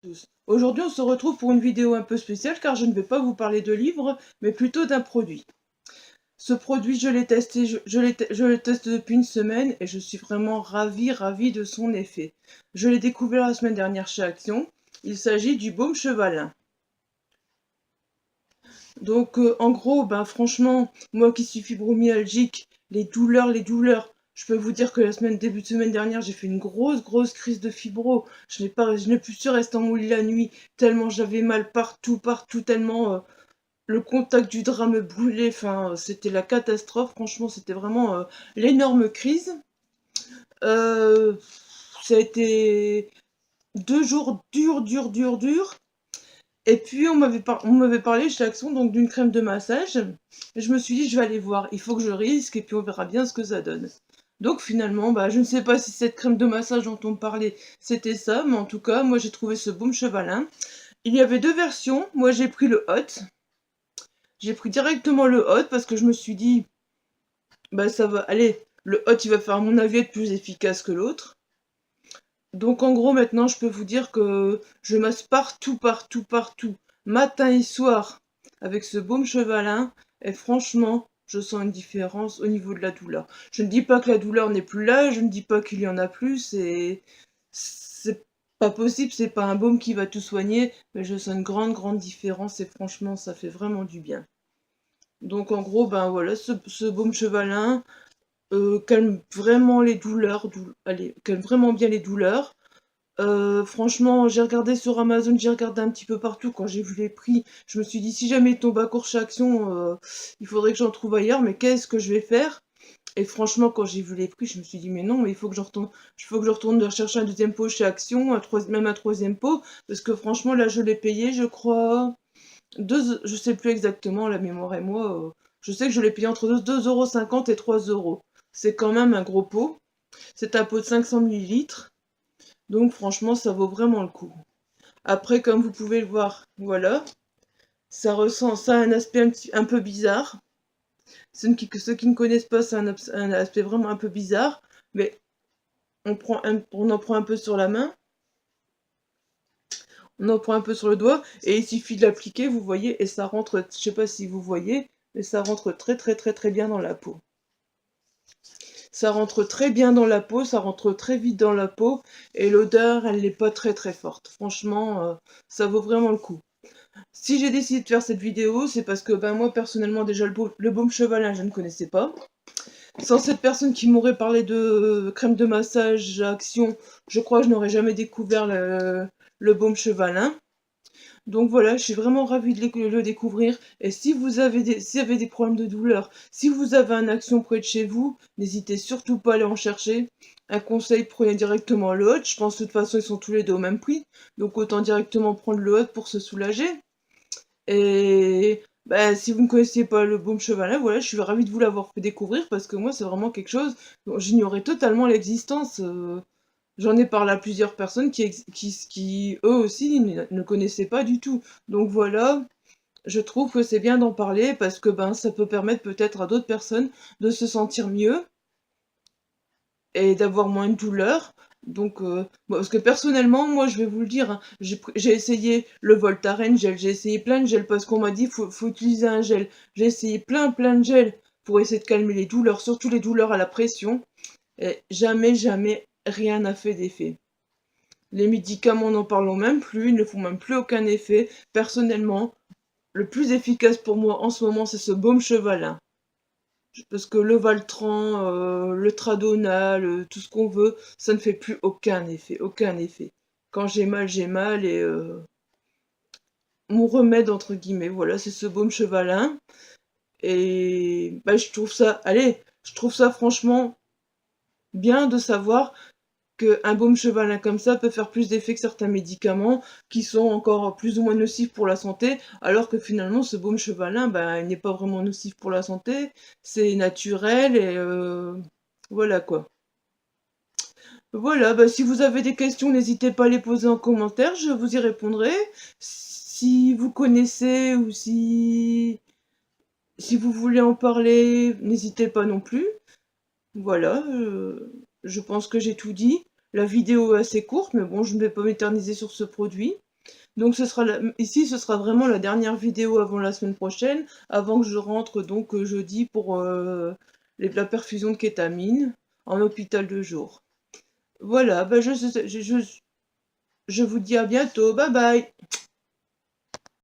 Tous. Aujourd'hui, on se retrouve pour une vidéo un peu spéciale car je ne vais pas vous parler de livres, mais plutôt d'un produit. Ce produit, je l'ai testé, je le teste depuis une semaine et je suis vraiment ravie de son effet. Je l'ai découvert la semaine dernière chez Action. Il s'agit du baume chevalin. Donc, en gros, ben franchement, moi qui suis fibromyalgique, les douleurs, je peux vous dire que début de semaine dernière, j'ai fait une grosse crise de fibro. Je n'ai plus su rester en mon lit la nuit, tellement j'avais mal partout, tellement le contact du drap me brûlait. Enfin, c'était la catastrophe. Franchement, c'était vraiment l'énorme crise. Euh, Ça a été 2 jours durs. Et puis on m'avait parlé chez Action donc d'une crème de massage. Et je me suis dit je vais aller voir, il faut que je risque et puis on verra bien ce que ça donne. Donc finalement, bah je ne sais pas si cette crème de massage dont on me parlait c'était ça, mais en tout cas moi j'ai trouvé ce baume chevalin. Il y avait 2 versions, moi j'ai pris le hot. J'ai pris directement le hot parce que je me suis dit bah ça va, allez, le hot il va faire à mon avis être plus efficace que l'autre. Donc en gros maintenant je peux vous dire que je masse partout, matin et soir, avec ce baume chevalin, et franchement je sens une différence au niveau de la douleur. Je ne dis pas que la douleur n'est plus là, je ne dis pas qu'il y en a plus, c'est pas possible, c'est pas un baume qui va tout soigner, mais je sens une grande différence et franchement ça fait vraiment du bien. Donc en gros ben voilà, ce baume chevalin calme vraiment les douleurs, allez, calme vraiment bien les douleurs. Franchement, j'ai regardé sur Amazon, j'ai regardé un petit peu partout quand j'ai vu les prix. Je me suis dit, si jamais il tombe à court chez Action, il faudrait que j'en trouve ailleurs, mais qu'est-ce que je vais faire? Et franchement, quand j'ai vu les prix, je me suis dit, mais non, mais il faut que je retourne chercher un deuxième pot chez Action, même un troisième pot, parce que franchement, là, je l'ai payé, je crois, je sais plus exactement, la mémoire et moi, je sais que je l'ai payé entre 2,50 € et 3 €. C'est quand même un gros pot. C'est un pot de 500 millilitres. Donc franchement, ça vaut vraiment le coup. Après, comme vous pouvez le voir, voilà, ça a un aspect un peu bizarre. Ceux qui ne connaissent pas, c'est un aspect vraiment un peu bizarre, mais on en prend un peu sur la main, on en prend un peu sur le doigt, et il suffit de l'appliquer, vous voyez, et ça rentre, je sais pas si vous voyez, mais ça rentre très bien dans la peau. Ça rentre très bien dans la peau, ça rentre très vite dans la peau, et l'odeur, elle n'est pas très forte. Franchement, ça vaut vraiment le coup. Si j'ai décidé de faire cette vidéo, c'est parce que ben moi personnellement déjà le baume chevalin je ne connaissais pas. Sans cette personne qui m'aurait parlé de crème de massage Action, je crois que je n'aurais jamais découvert le baume chevalin. Donc voilà, je suis vraiment ravie de le découvrir. Et si vous avez des problèmes de douleur, si vous avez un Action près de chez vous, n'hésitez surtout pas à aller en chercher. Un conseil, prenez directement le hot. Je pense que de toute façon ils sont tous les deux au même prix. Donc autant directement prendre le hot pour se soulager. Et bah, si vous ne connaissiez pas le baume chevalin, voilà, je suis ravie de vous l'avoir fait découvrir parce que moi, c'est vraiment quelque chose dont j'ignorais totalement l'existence. J'en ai parlé à plusieurs personnes qui eux aussi, ne connaissaient pas du tout. Donc voilà, je trouve que c'est bien d'en parler parce que ben, ça peut permettre peut-être à d'autres personnes de se sentir mieux et d'avoir moins de douleur. Donc, parce que personnellement, moi, je vais vous le dire, hein, j'ai essayé le Voltaren gel, j'ai essayé plein de gels parce qu'on m'a dit faut utiliser un gel. J'ai essayé plein de gels pour essayer de calmer les douleurs, surtout les douleurs à la pression. Et jamais, rien n'a fait d'effet. Les médicaments, n'en parlons même plus, ils ne font même plus aucun effet. Personnellement, le plus efficace pour moi en ce moment, c'est ce baume chevalin. Parce que le Valtran, le Tradonal, tout ce qu'on veut, ça ne fait plus aucun effet. Quand j'ai mal et mon remède entre guillemets, voilà, c'est ce baume chevalin. Et bah, je trouve ça franchement bien de savoir qu'un baume chevalin comme ça peut faire plus d'effet que certains médicaments qui sont encore plus ou moins nocifs pour la santé, alors que finalement ce baume chevalin, ben, il n'est pas vraiment nocif pour la santé, c'est naturel et voilà quoi. Voilà, bah, si vous avez des questions, n'hésitez pas à les poser en commentaire, je vous y répondrai. Si vous connaissez ou si vous voulez en parler, n'hésitez pas non plus. Voilà, je pense que j'ai tout dit. La vidéo est assez courte, mais bon, je ne vais pas m'éterniser sur ce produit. Donc ici, ce sera vraiment la dernière vidéo avant la semaine prochaine, avant que je rentre donc jeudi pour la perfusion de kétamine en hôpital de jour. Voilà, bah je vous dis à bientôt, bye bye!